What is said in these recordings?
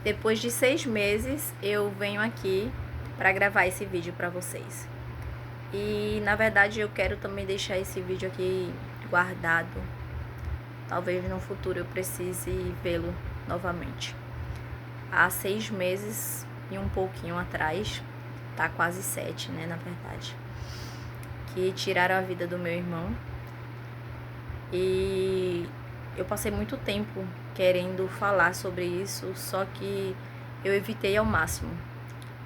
Depois de 6 meses, eu venho aqui para gravar esse vídeo para vocês. E na verdade eu quero também deixar esse vídeo aqui guardado. Talvez no futuro eu precise vê-lo novamente. Há 6 meses e um pouquinho atrás, tá quase 7, né, na verdade, que tiraram a vida do meu irmão. E eu passei muito tempo querendo falar sobre isso, só que eu evitei ao máximo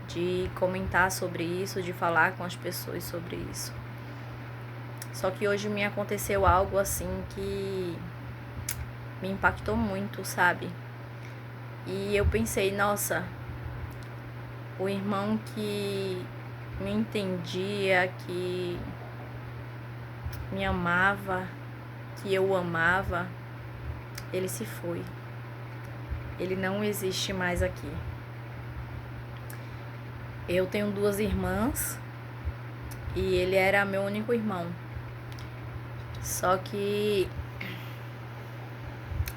de comentar sobre isso, de falar com as pessoas sobre isso. Só que hoje me aconteceu algo assim que me impactou muito, sabe? E eu pensei, nossa, o irmão que me entendia, que me amava, que eu amava, ele se foi. Ele não existe mais aqui. Eu tenho 2 irmãs e ele era meu único irmão. Só que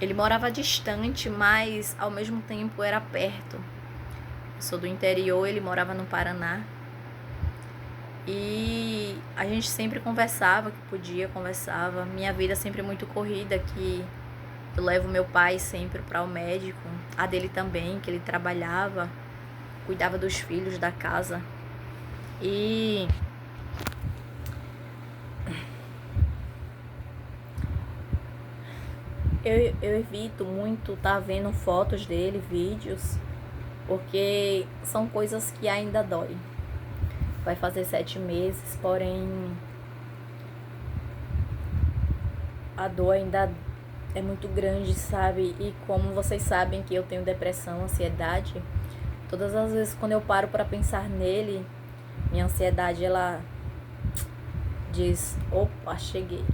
ele morava distante, mas ao mesmo tempo era perto. Eu sou do interior, ele morava no Paraná. E a gente sempre conversava, que podia, conversava. Minha vida sempre muito corrida, que eu levo meu pai sempre para o médico. A dele também, que ele trabalhava, cuidava dos filhos da casa. E eu evito muito estar vendo fotos dele, vídeos, porque são coisas que ainda doem. Vai fazer 7 meses, porém a dor ainda é muito grande, sabe? E como vocês sabem que eu tenho depressão, ansiedade, todas as vezes quando eu paro para pensar nele, minha ansiedade ela diz: opa, cheguei.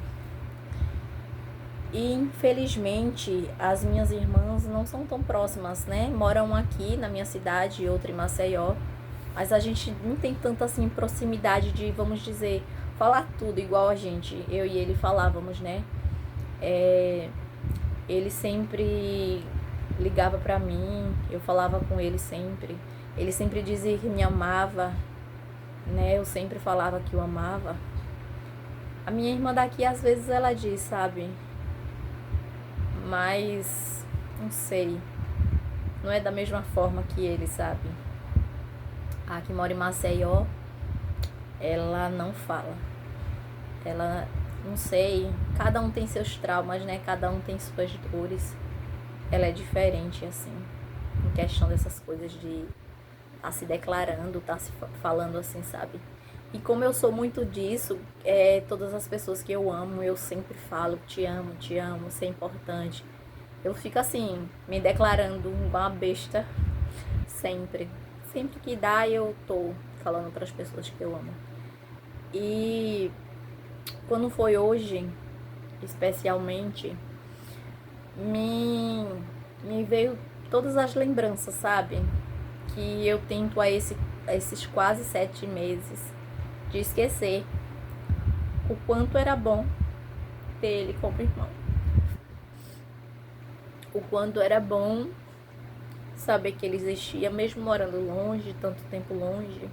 E infelizmente as minhas irmãs não são tão próximas, né? Moram aqui na minha cidade, outra em Maceió, mas a gente não tem tanta assim proximidade de, vamos dizer, falar tudo igual a gente, eu e ele falávamos, né? Ele sempre ligava pra mim, eu falava com ele sempre. Ele sempre dizia que me amava, né? Eu sempre falava que o amava. A minha irmã daqui às vezes ela diz, sabe? Mas não sei, não é da mesma forma que ele, sabe? A que mora em Maceió, ela não fala. Ela, não sei, cada um tem seus traumas, né? Cada um tem suas dores. Ela é diferente, assim, em questão dessas coisas de tá se declarando, tá se falando assim, sabe? E como eu sou muito disso, todas as pessoas que eu amo, eu sempre falo, te amo, você é importante. Eu fico assim, me declarando igual uma besta, sempre. Sempre que dá, eu tô falando para as pessoas que eu amo. E quando foi hoje, especialmente, me veio todas as lembranças, sabe? Que eu tento a esses quase 7 meses de esquecer o quanto era bom ter ele como irmão. O quanto era bom saber que ele existia, mesmo morando longe, tanto tempo longe.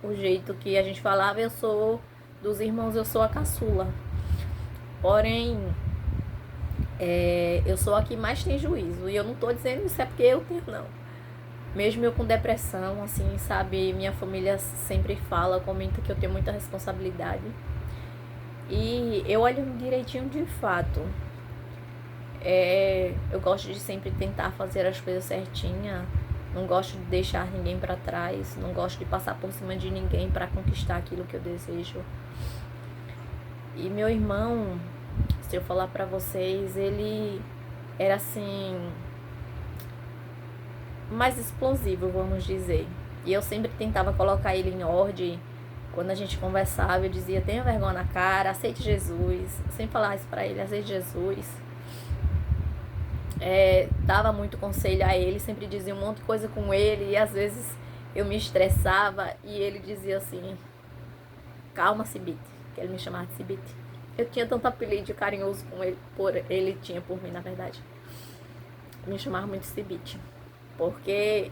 O jeito que a gente falava, eu sou dos irmãos, eu sou a caçula. Porém, eu sou a que mais tem juízo. E eu não tô dizendo isso é porque eu tenho, não. Mesmo eu com depressão, assim, sabe? Minha família sempre fala, comenta que eu tenho muita responsabilidade. E eu olho direitinho de fato. Eu gosto de sempre tentar fazer as coisas certinha. Não gosto de deixar ninguém pra trás. Não gosto de passar por cima de ninguém pra conquistar aquilo que eu desejo. E meu irmão, se eu falar pra vocês, ele era assim, mais explosivo, vamos dizer. E eu sempre tentava colocar ele em ordem. Quando a gente conversava, eu dizia: tenha vergonha na cara, aceite Jesus. Eu sempre falava isso pra ele: aceite Jesus. Dava muito conselho a ele, sempre dizia um monte de coisa com ele. E às vezes eu me estressava e ele dizia assim: calma, Cibite, que ele me chamava de Cibite. Eu tinha tanto apelido carinhoso com ele, ele tinha por mim, na verdade. Me chamava muito de Cibite. Porque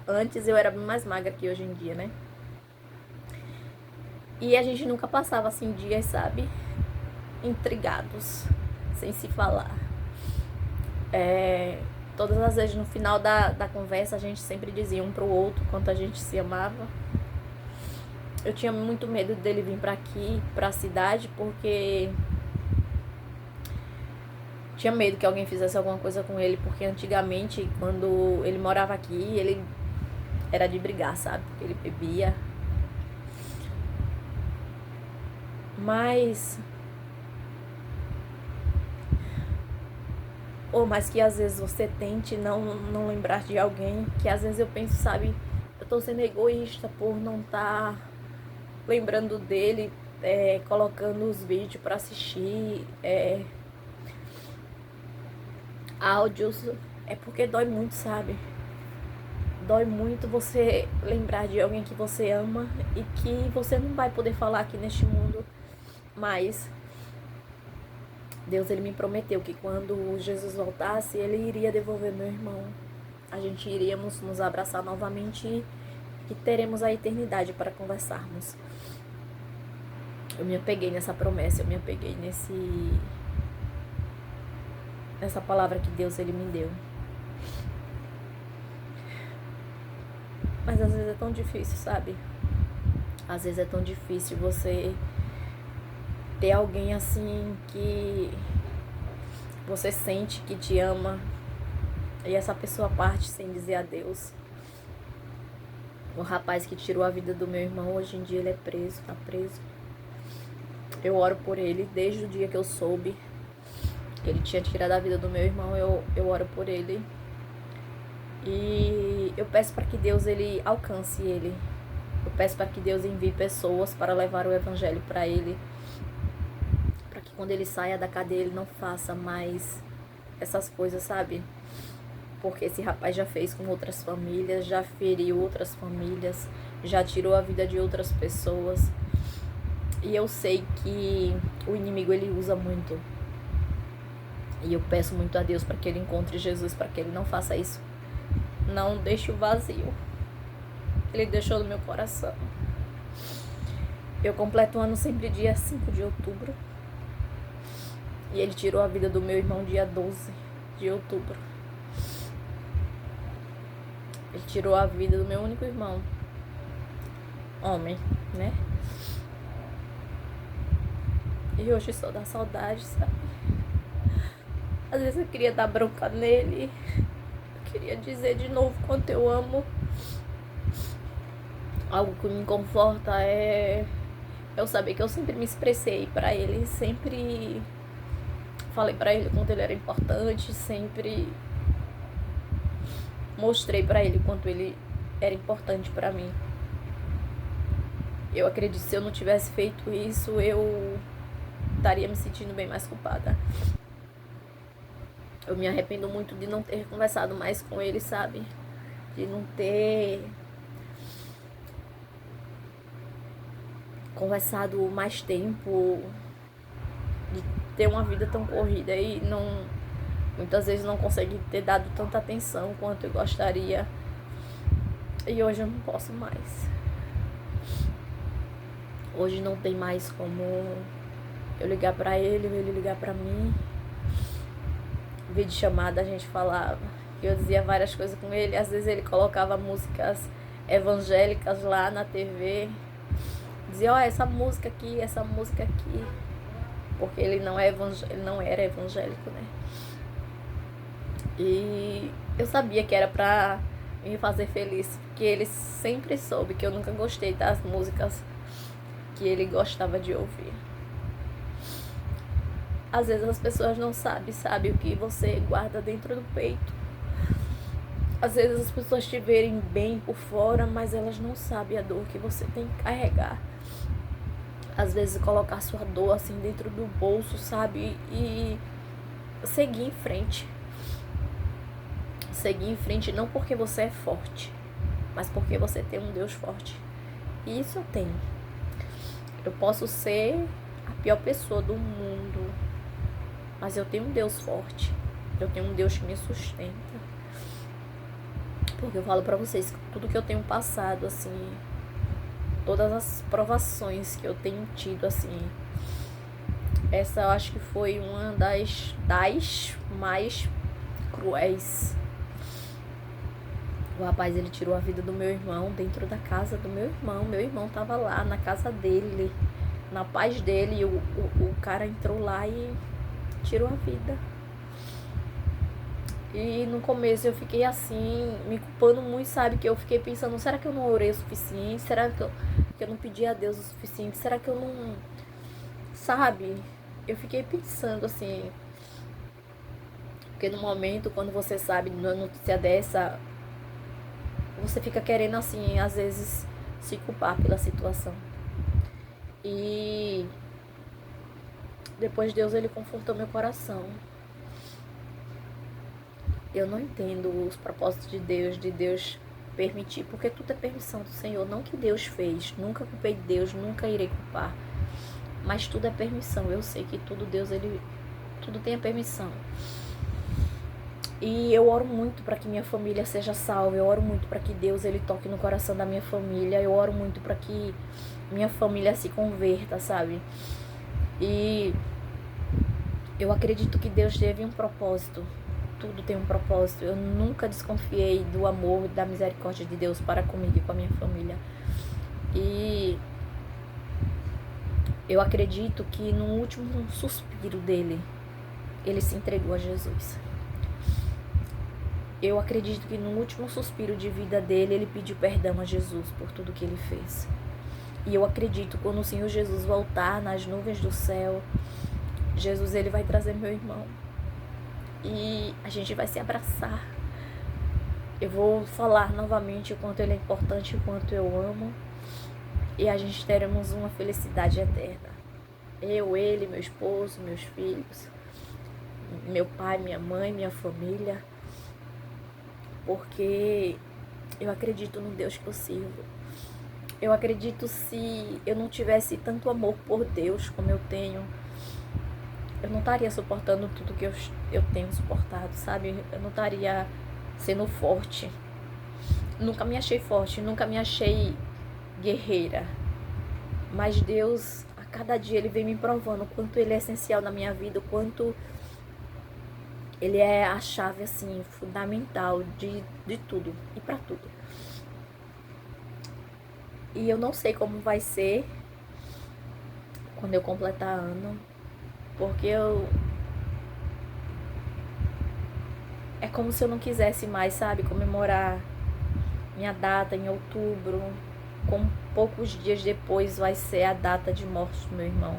antes eu era bem mais magra que hoje em dia, né? E a gente nunca passava assim dias, sabe? Intrigados, sem se falar. Todas as vezes no final da conversa a gente sempre dizia um pro outro quanto a gente se amava. Eu tinha muito medo dele vir pra aqui, pra cidade, porque tinha medo que alguém fizesse alguma coisa com ele, porque antigamente, quando ele morava aqui, ele era de brigar, sabe? Porque ele bebia. Mas... Ou mais que às vezes você tente não lembrar de alguém, que às vezes eu penso, sabe? Eu tô sendo egoísta por não estar lembrando dele, colocando os vídeos pra assistir, áudios. É porque dói muito, sabe? Dói muito você lembrar de alguém que você ama e que você não vai poder falar aqui neste mundo. Mas Deus, ele me prometeu que quando Jesus voltasse, ele iria devolver meu irmão. A gente iríamos nos abraçar novamente e teremos a eternidade para conversarmos. Eu me apeguei nessa promessa, eu me apeguei nessa palavra que Deus, ele me deu. Mas às vezes é tão difícil, sabe? Às vezes é tão difícil você ter alguém assim que você sente que te ama e essa pessoa parte sem dizer adeus. O rapaz que tirou a vida do meu irmão, hoje em dia ele é preso, tá preso. Eu oro por ele desde o dia que eu soube que ele tinha tirado a vida do meu irmão. Eu oro por ele e eu peço para que Deus, ele alcance ele. Eu peço para que Deus envie pessoas para levar o evangelho para ele, para que quando ele saia da cadeia ele não faça mais essas coisas, sabe? Porque esse rapaz já fez com outras famílias, já feriu outras famílias, já tirou a vida de outras pessoas. E eu sei que o inimigo, ele usa muito. E eu peço muito a Deus para que ele encontre Jesus, para que ele não faça isso. Não deixe o vazio. Ele deixou no meu coração. Eu completo o ano sempre dia 5 de outubro. E ele tirou a vida do meu irmão dia 12 de outubro. Ele tirou a vida do meu único irmão. Homem, né? E hoje só dá saudade, sabe? Às vezes eu queria dar bronca nele. Eu queria dizer de novo quanto eu amo. Algo que me conforta é eu saber que eu sempre me expressei pra ele. Sempre falei pra ele quanto ele era importante. Sempre mostrei pra ele quanto ele era importante pra mim. Eu acredito que se eu não tivesse feito isso, eu estaria me sentindo bem mais culpada. Eu me arrependo muito de não ter conversado mais com ele, sabe? De não ter conversado mais tempo, de ter uma vida tão corrida e muitas vezes não conseguir ter dado tanta atenção quanto eu gostaria. E hoje eu não posso mais. Hoje não tem mais como eu ligar pra ele ou ele ligar pra mim. Vídeo chamada a gente falava. Eu dizia várias coisas com ele. Às vezes ele colocava músicas evangélicas lá na TV. Dizia, ó, essa música aqui, essa música aqui. Porque ele não era evangélico, né? E eu sabia que era pra me fazer feliz. Porque ele sempre soube que eu nunca gostei das músicas que ele gostava de ouvir. Às vezes as pessoas não sabem o que você guarda dentro do peito. Às vezes as pessoas te verem bem por fora, mas elas não sabem a dor que você tem que carregar. Às vezes colocar sua dor assim dentro do bolso, sabe? E seguir em frente. Seguir em frente não porque você é forte, mas porque você tem um Deus forte. E isso eu tenho. Eu posso ser a pior pessoa do mundo, mas eu tenho um Deus forte. Eu tenho um Deus que me sustenta. Porque eu falo pra vocês que tudo que eu tenho passado, assim, todas as provações que eu tenho tido, assim, essa eu acho que foi uma das mais cruéis. O rapaz, ele tirou a vida do meu irmão dentro da casa do meu irmão. Meu irmão tava lá na casa dele, na paz dele, e o cara entrou lá e tirou a vida. E no começo eu fiquei assim, me culpando muito, sabe? Que eu fiquei pensando, será que eu não orei o suficiente? Será que eu não pedi a Deus o suficiente? Será que eu não... Sabe? Eu fiquei pensando assim... Porque no momento, quando você sabe de uma notícia dessa, você fica querendo, assim, às vezes, se culpar pela situação. E depois Deus, ele confortou meu coração. Eu não entendo os propósitos de Deus permitir, porque tudo é permissão do Senhor, não que Deus fez. Nunca culpei Deus, nunca irei culpar. Mas tudo é permissão. Eu sei que tudo Deus, ele tudo tem a permissão. E eu oro muito para que minha família seja salva. Eu oro muito para que Deus, ele toque no coração da minha família. Eu oro muito para que minha família se converta, sabe? E eu acredito que Deus teve um propósito. Tudo tem um propósito. Eu nunca desconfiei do amor e da misericórdia de Deus para comigo e com a minha família. E eu acredito que no último suspiro dele, ele se entregou a Jesus. Eu acredito que no último suspiro de vida dele, ele pediu perdão a Jesus por tudo que ele fez. E eu acredito que quando o Senhor Jesus voltar nas nuvens do céu, Jesus, ele vai trazer meu irmão. E a gente vai se abraçar. Eu vou falar novamente o quanto ele é importante, o quanto eu amo. E a gente teremos uma felicidade eterna. Eu, ele, meu esposo, meus filhos, meu pai, minha mãe, minha família. Porque eu acredito no Deus que eu sirvo. Eu acredito, se eu não tivesse tanto amor por Deus como eu tenho, eu não estaria suportando tudo que eu tenho suportado, sabe? Eu não estaria sendo forte. Nunca me achei forte, nunca me achei guerreira. Mas Deus, a cada dia, ele vem me provando o quanto ele é essencial na minha vida, o quanto ele é a chave, assim, fundamental de tudo e pra tudo. E eu não sei como vai ser quando eu completar ano, porque é como se eu não quisesse mais, sabe, comemorar minha data em outubro. Com poucos dias depois vai ser a data de morte do meu irmão.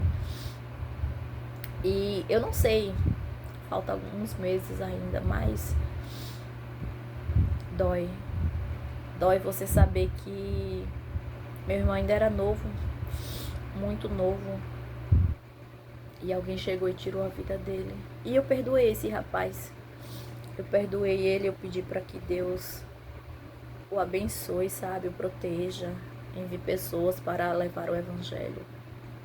E eu não sei, falta alguns meses ainda, mas dói. Dói você saber que meu irmão ainda era novo, muito novo, e alguém chegou e tirou a vida dele. E eu perdoei esse rapaz. Eu perdoei ele, eu pedi para que Deus o abençoe, sabe, o proteja, envie pessoas para levar o evangelho.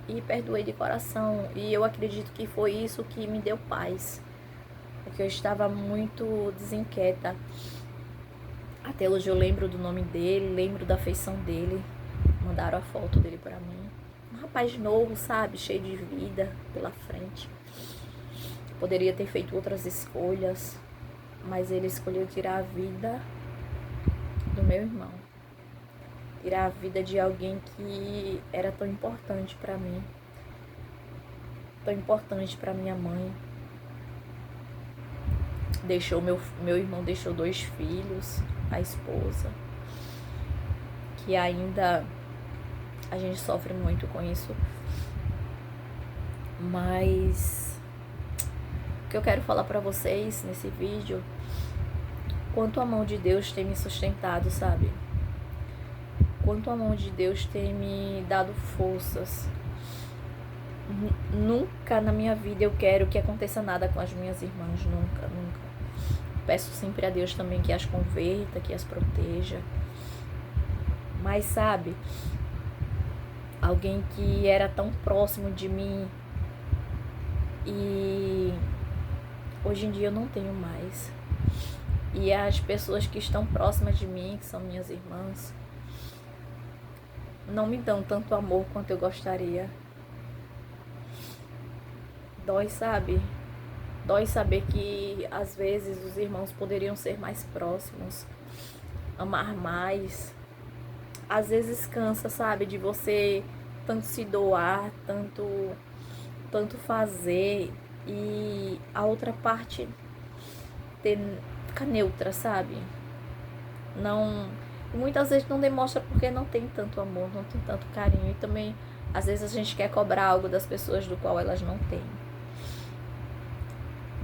E perdoei de coração. E eu acredito que foi isso que me deu paz, porque eu estava muito desinquieta. Até hoje eu lembro do nome dele, lembro da feição dele. Mandaram a foto dele pra mim. Um rapaz novo, sabe? Cheio de vida pela frente. Poderia ter feito outras escolhas, mas ele escolheu tirar a vida do meu irmão. Tirar a vida de alguém que era tão importante pra mim. Tão importante pra minha mãe. Meu irmão deixou 2 filhos, a esposa, que ainda a gente sofre muito com isso. Mas o que eu quero falar pra vocês nesse vídeo, quanto a mão de Deus tem me sustentado, sabe? Quanto a mão de Deus tem me dado forças. Nunca na minha vida eu quero que aconteça nada com as minhas irmãs, nunca, nunca. Peço sempre a Deus também que as converta, que as proteja. Mas sabe, alguém que era tão próximo de mim e hoje em dia eu não tenho mais. E as pessoas que estão próximas de mim, que são minhas irmãs, não me dão tanto amor quanto eu gostaria. Dói, sabe? Dói saber que às vezes os irmãos poderiam ser mais próximos, amar mais. Às vezes cansa, sabe? De você tanto se doar, tanto fazer e a outra parte ficar neutra, sabe? Não, muitas vezes não demonstra porque não tem tanto amor, não tem tanto carinho. E também, às vezes, a gente quer cobrar algo das pessoas do qual elas não têm.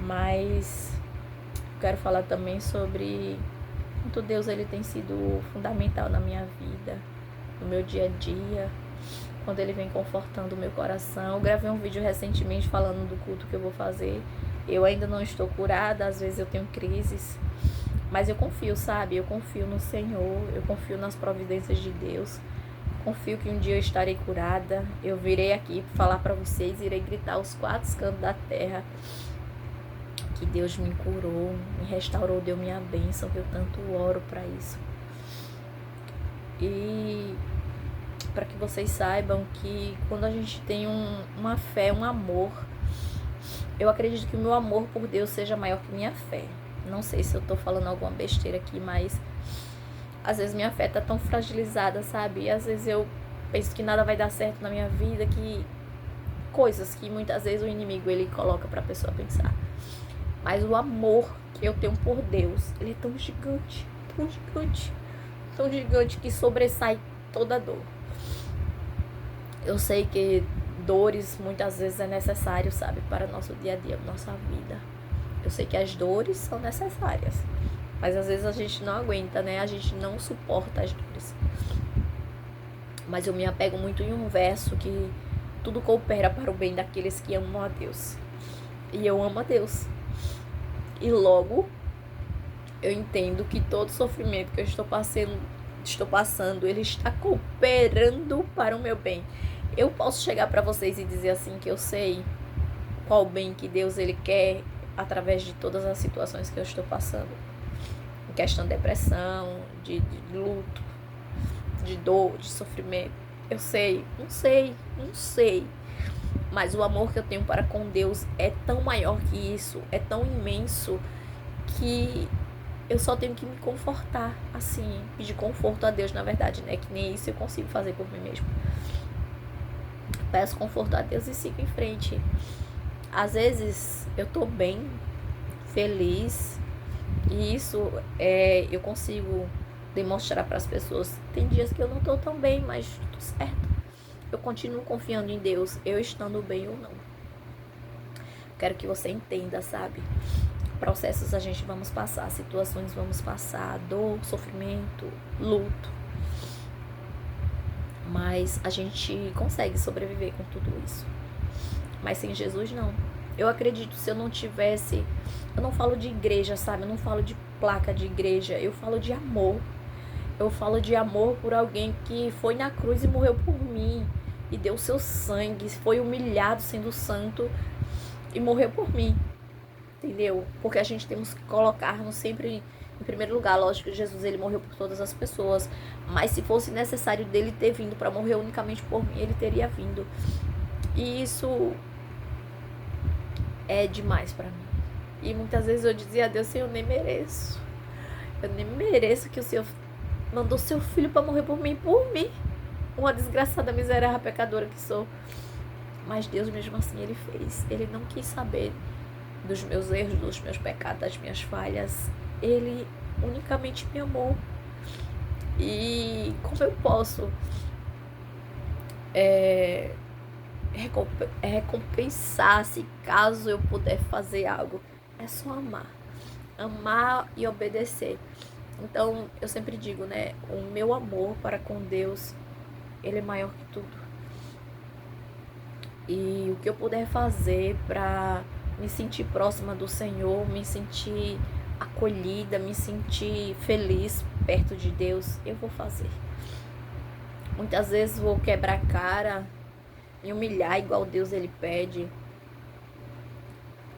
Mas quero falar também sobre quanto Deus ele tem sido fundamental na minha vida, no meu dia a dia, quando ele vem confortando o meu coração. Eu gravei um vídeo recentemente falando do culto que eu vou fazer. Eu ainda não estou curada, às vezes eu tenho crises, mas eu confio, sabe? Eu confio no Senhor, eu confio nas providências de Deus. Confio que um dia eu estarei curada. Eu virei aqui falar para vocês, irei gritar aos 4 cantos da terra que Deus me curou, me restaurou, deu minha bênção, que eu tanto oro para isso. E para que vocês saibam que quando a gente tem uma fé, um amor, eu acredito que o meu amor por Deus seja maior que minha fé. Não sei se eu tô falando alguma besteira aqui, mas às vezes minha fé tá tão fragilizada, sabe? E às vezes eu penso que nada vai dar certo na minha vida, que coisas que muitas vezes o inimigo ele coloca pra pessoa pensar. Mas o amor que eu tenho por Deus, ele é tão gigante, tão gigante, tão gigante que sobressai toda dor. Eu sei que dores muitas vezes é necessário, sabe, para o nosso dia a dia, nossa vida. Eu sei que as dores são necessárias, mas às vezes a gente não aguenta, né? A gente não suporta as dores. Mas eu me apego muito em um verso que tudo coopera para o bem daqueles que amam a Deus. E eu amo a Deus. E logo, eu entendo que todo sofrimento que eu estou passando, ele está cooperando para o meu bem. Eu posso chegar para vocês e dizer assim que eu sei qual bem que Deus ele quer através de todas as situações que eu estou passando. Em questão de depressão, de luto, de dor, de sofrimento. Eu sei, não sei. Mas o amor que eu tenho para com Deus é tão maior que isso, é tão imenso, que eu só tenho que me confortar, assim, pedir conforto a Deus, na verdade, né? Que nem isso eu consigo fazer por mim mesmo. Peço conforto a Deus e sigo em frente. Às vezes eu tô bem, feliz, e isso eu consigo demonstrar para as pessoas. Tem dias que eu não tô tão bem, mas tudo certo. Eu continuo confiando em Deus, eu estando bem ou não. Quero que você entenda, sabe? Processos a gente vamos passar, situações vamos passar, dor, sofrimento, luto. Mas a gente consegue sobreviver com tudo isso. Mas sem Jesus, não. Eu acredito, se eu não tivesse... Eu não falo de igreja, sabe? Eu não falo de placa de igreja. Eu falo de amor. Eu falo de amor por alguém que foi na cruz e morreu por mim. E deu seu sangue. Foi humilhado sendo santo. E morreu por mim. Entendeu? Porque a gente temos que colocar-nos sempre em primeiro lugar. Lógico que Jesus ele morreu por todas as pessoas. Mas se fosse necessário dele ter vindo para morrer unicamente por mim, ele teria vindo. E isso é demais para mim. E muitas vezes eu dizia a Deus, Senhor, eu nem mereço. Eu nem mereço que o Senhor mandou seu filho para morrer por mim. Uma desgraçada, miserável, pecadora que sou. Mas Deus mesmo assim ele fez. Ele não quis saber dos meus erros, dos meus pecados, das minhas falhas. Ele unicamente me amou. E como eu posso recompensar se caso eu puder fazer algo? É só amar. Amar e obedecer. Então, eu sempre digo, né? O meu amor para com Deus, ele é maior que tudo. E o que eu puder fazer para me sentir próxima do Senhor, me sentir acolhida, me sentir feliz perto de Deus, eu vou fazer. Muitas vezes vou quebrar a cara, me humilhar igual Deus ele pede.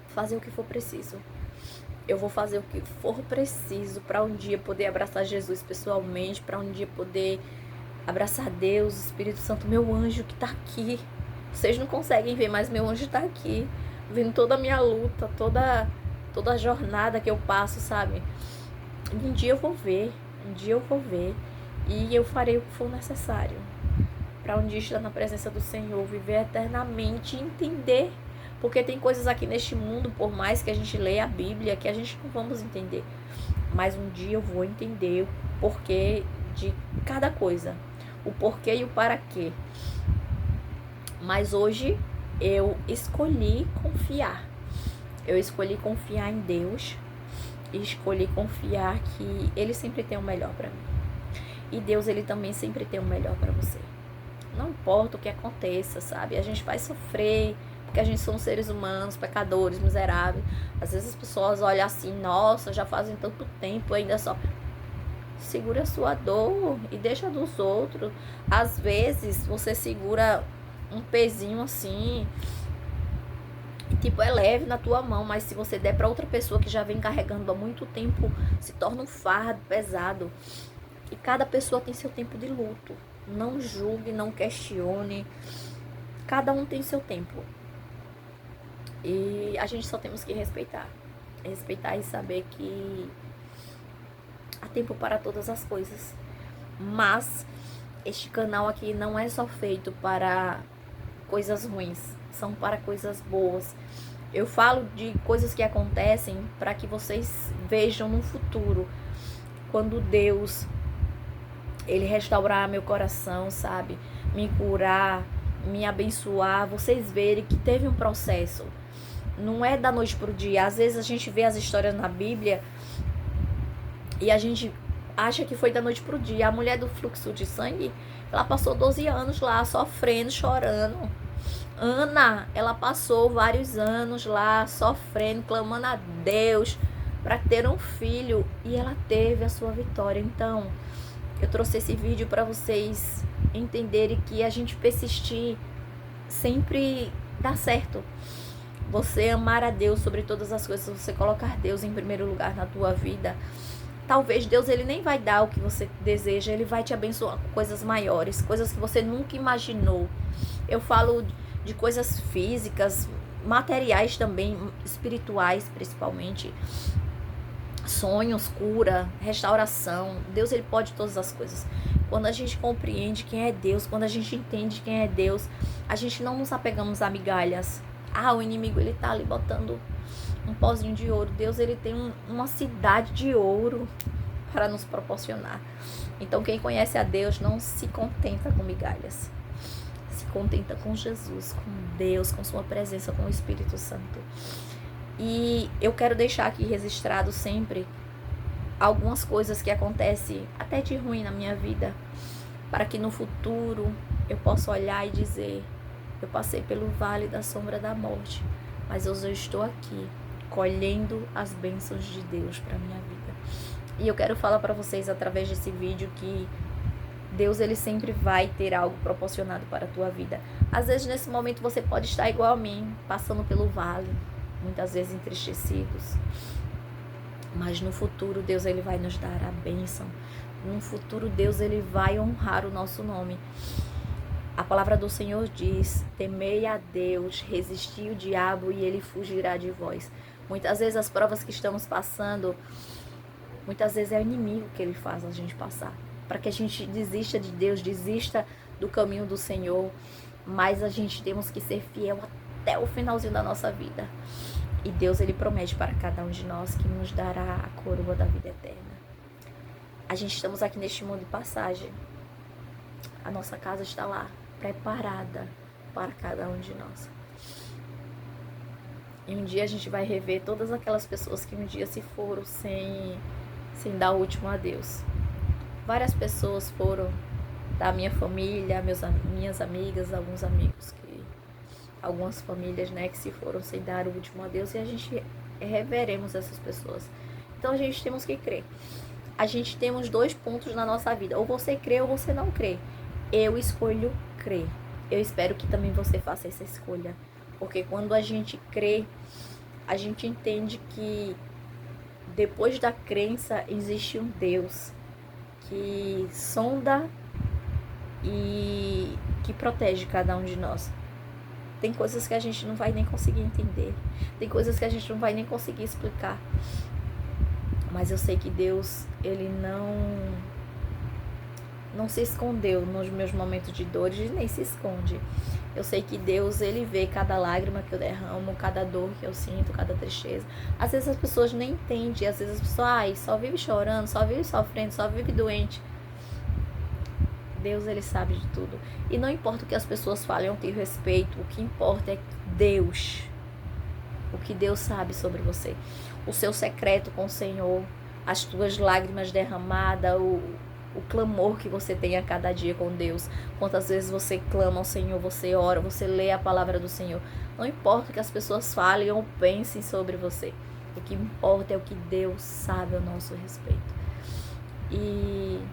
Fazer o que for preciso. Eu vou fazer o que for preciso para um dia poder abraçar Jesus pessoalmente, para um dia poder abraçar Deus, Espírito Santo, meu anjo que tá aqui. Vocês não conseguem ver, mas meu anjo tá aqui, vendo toda a minha luta, toda a jornada que eu passo, sabe? E um dia eu vou ver, e eu farei o que for necessário para um dia estar na presença do Senhor, viver eternamente e entender. Porque tem coisas aqui neste mundo, por mais que a gente leia a Bíblia, que a gente não vamos entender. Mas um dia eu vou entender o porquê de cada coisa. O porquê e o para quê. Mas hoje eu escolhi confiar. Eu escolhi confiar em Deus. E escolhi confiar que Ele sempre tem o melhor para mim. E Deus, Ele também sempre tem o melhor para você. Não importa o que aconteça, sabe? A gente vai sofrer, porque a gente somos seres humanos, pecadores, miseráveis. Às vezes as pessoas olham assim, nossa, já fazem tanto tempo, ainda só... Segura a sua dor e deixa dos outros. Às vezes você segura um pezinho assim, e tipo, é leve na tua mão, mas se você der para outra pessoa que já vem carregando há muito tempo, se torna um fardo pesado. E cada pessoa tem seu tempo de luto. Não julgue, não questione. Cada um tem seu tempo. E a gente só temos que respeitar. Respeitar e saber que há tempo para todas as coisas. Mas este canal aqui não é só feito para coisas ruins. São para coisas boas. Eu falo de coisas que acontecem para que vocês vejam no futuro. Quando Deus... Ele restaurar meu coração, sabe? Me curar, me abençoar. Vocês verem que teve um processo. Não é da noite pro dia. Às vezes a gente vê as histórias na Bíblia e a gente acha que foi da noite pro dia. A mulher do fluxo de sangue, ela passou 12 anos lá, sofrendo, chorando. Ana, ela passou vários anos lá, sofrendo, clamando a Deus para ter um filho. E ela teve a sua vitória. Então... eu trouxe esse vídeo para vocês entenderem que a gente persistir sempre dá certo. Você amar a Deus sobre todas as coisas, você colocar Deus em primeiro lugar na tua vida. Talvez Deus ele nem vai dar o que você deseja, ele vai te abençoar com coisas maiores, coisas que você nunca imaginou. Eu falo de coisas físicas, materiais também, espirituais principalmente. Sonhos, cura, restauração. Deus ele pode todas as coisas. Quando a gente compreende quem é Deus, quando a gente entende quem é Deus, a gente não nos apegamos a migalhas. O inimigo ele tá ali botando um pozinho de ouro. Deus ele tem uma cidade de ouro para nos proporcionar. Então quem conhece a Deus não se contenta com migalhas. Se contenta com Jesus, com Deus, com sua presença, com o Espírito Santo. E eu quero deixar aqui registrado sempre algumas coisas que acontecem até de ruim na minha vida, para que no futuro eu possa olhar e dizer: eu passei pelo vale da sombra da morte, mas hoje eu estou aqui, colhendo as bênçãos de Deus para minha vida. E eu quero falar para vocês através desse vídeo que Deus ele sempre vai ter algo proporcionado para a tua vida. Às vezes nesse momento você pode estar igual a mim, passando pelo vale, muitas vezes entristecidos, mas no futuro Deus ele vai nos dar a bênção. No futuro Deus ele vai honrar o nosso nome. A palavra do Senhor diz: temei a Deus, resisti o diabo e ele fugirá de vós. Muitas vezes as provas que estamos passando, muitas vezes é o inimigo que ele faz a gente passar, para que a gente desista de Deus, desista do caminho do Senhor. Mas a gente temos que ser fiel até o finalzinho da nossa vida. E Deus ele promete para cada um de nós que nos dará a coroa da vida eterna. A gente estamos aqui neste mundo de passagem. A nossa casa está lá, preparada para cada um de nós. E um dia a gente vai rever todas aquelas pessoas que um dia se foram sem dar o último adeus. Várias pessoas foram da minha família, minhas amigas, alguns amigos, algumas famílias, né, que se foram sem dar o último adeus, e a gente reveremos essas pessoas. Então a gente temos que crer. A gente temos 2 pontos na nossa vida: ou você crê ou você não crê. Eu escolho crer. Eu espero que também você faça essa escolha, porque quando a gente crê, a gente entende que depois da crença existe um Deus que sonda e que protege cada um de nós. Tem coisas que a gente não vai nem conseguir entender. Tem coisas que a gente não vai nem conseguir explicar. Mas eu sei que Deus, Ele não se escondeu nos meus momentos de dores e nem se esconde. Eu sei que Deus, Ele vê cada lágrima que eu derramo, cada dor que eu sinto, cada tristeza. Às vezes as pessoas nem entendem, às vezes as pessoas, só vive chorando, só vive sofrendo, só vive doente. Deus, Ele sabe de tudo. E não importa o que as pessoas falem, eu tenho respeito. O que importa é Deus. O que Deus sabe sobre você. O seu secreto com o Senhor. As tuas lágrimas derramadas. O clamor que você tem a cada dia com Deus. Quantas vezes você clama ao Senhor, você ora, você lê a palavra do Senhor. Não importa o que as pessoas falem ou pensem sobre você. O que importa é o que Deus sabe a nosso respeito. E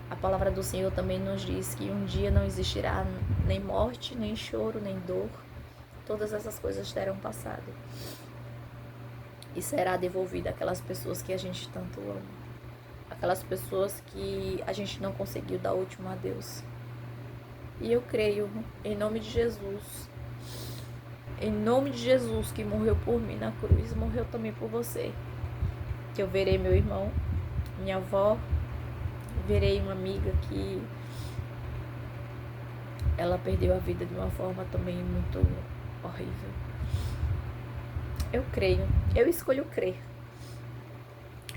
a palavra do Senhor também nos diz que um dia não existirá nem morte, nem choro, nem dor. Todas essas coisas terão passado. E será devolvida àquelas pessoas que a gente tanto ama. Aquelas pessoas que a gente não conseguiu dar o último adeus. E eu creio, em nome de Jesus, que morreu por mim na cruz, morreu também por você. Que eu verei meu irmão, minha avó, verei uma amiga que ela perdeu a vida de uma forma também muito horrível. Eu creio, eu escolho crer.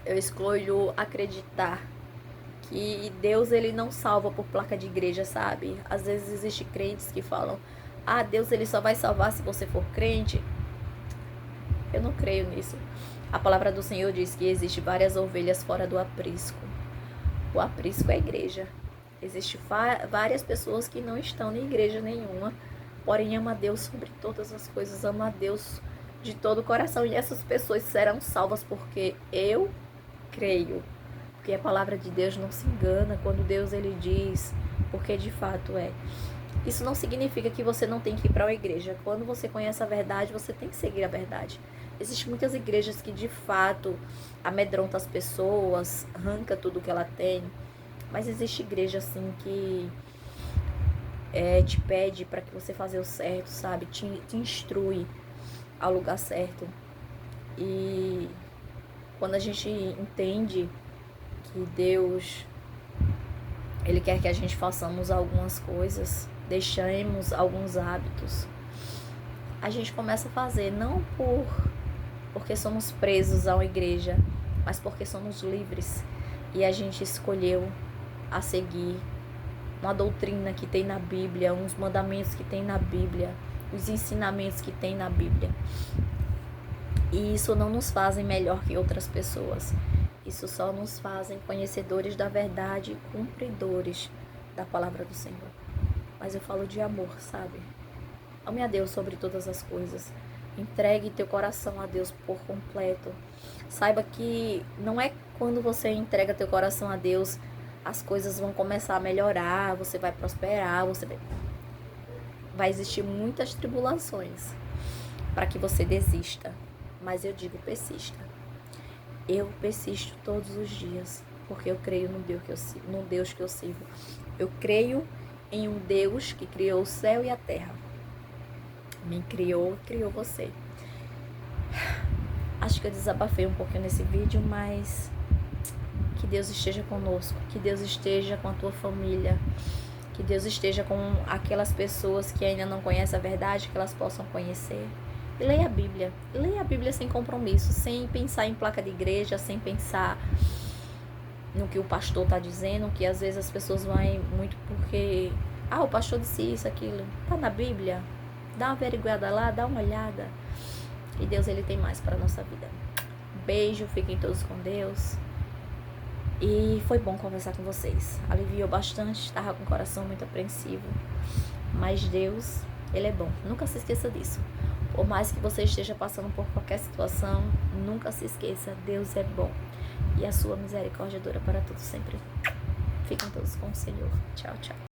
Eu escolho acreditar que Deus, Ele não salva por placa de igreja, sabe? Às vezes existem crentes que falam, Deus, Ele só vai salvar se você for crente. Eu não creio nisso. A palavra do Senhor diz que existe várias ovelhas fora do aprisco. O aprisco é a igreja. Existem várias pessoas que não estão em igreja nenhuma, porém ama a Deus sobre todas as coisas, ama a Deus de todo o coração. E essas pessoas serão salvas porque eu creio. Porque a palavra de Deus não se engana quando Deus, Ele diz, porque de fato é. Isso não significa que você não tem que ir para uma igreja. Quando você conhece a verdade, você tem que seguir a verdade. Existem muitas igrejas que de fato amedrontam as pessoas, arranca tudo que ela tem. Mas existe igreja assim que te pede para que você faça o certo, sabe? Te instrui ao lugar certo. E quando a gente entende que Deus, Ele quer que a gente façamos algumas coisas, deixemos alguns hábitos, a gente começa a fazer, não porque somos presos a uma igreja, mas porque somos livres e a gente escolheu a seguir uma doutrina que tem na Bíblia, uns mandamentos que tem na Bíblia, os ensinamentos que tem na Bíblia. E isso não nos fazem melhor que outras pessoas. Isso só nos fazem conhecedores da verdade e cumpridores da palavra do Senhor. Mas eu falo de amor, sabe? Ame a Deus sobre todas as coisas. Entregue teu coração a Deus por completo. Saiba que não é quando você entrega teu coração a Deus, as coisas vão começar a melhorar, você vai prosperar, vai existir muitas tribulações para que você desista. Mas eu digo, persista. Eu persisto todos os dias, porque eu creio no Deus que eu sirvo. Eu creio em um Deus que criou o céu e a terra. Me criou você. Acho que eu desabafei um pouquinho nesse vídeo, mas que Deus esteja conosco, que Deus esteja com a tua família, que Deus esteja com aquelas pessoas que ainda não conhecem a verdade, que elas possam conhecer. E leia a Bíblia sem compromisso, sem pensar em placa de igreja, sem pensar no que o pastor está dizendo, que às vezes as pessoas vão muito porque, o pastor disse isso, aquilo, tá na Bíblia, dá uma averiguada lá, dá uma olhada, e Deus, Ele tem mais para a nossa vida. Beijo, fiquem todos com Deus, e foi bom conversar com vocês, aliviou bastante, estava com o coração muito apreensivo, mas Deus, Ele é bom, nunca se esqueça disso. Por mais que você esteja passando por qualquer situação, nunca se esqueça, Deus é bom. E a sua misericórdia dura para todos sempre. Fiquem todos com o Senhor. Tchau, tchau.